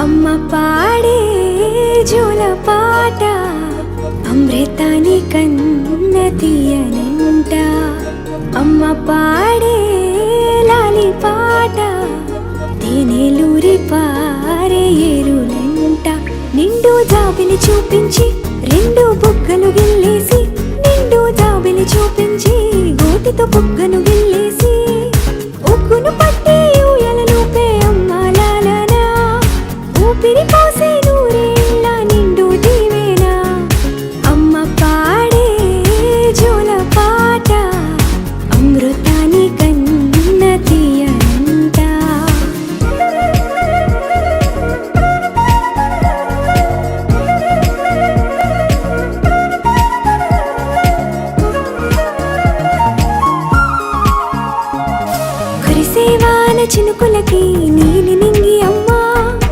అమ్మ పాడే జోల పాట అమృతాని కన్న తీయనంట. అమ్మ పాడే లాలి పాట తేనెలూరి పారే ఏరులంట. నిండు జాబిలి చూపించి రెండు బుగ్గలు గిల్లేసి, నిండు జాబిలి చూపించి గోటితో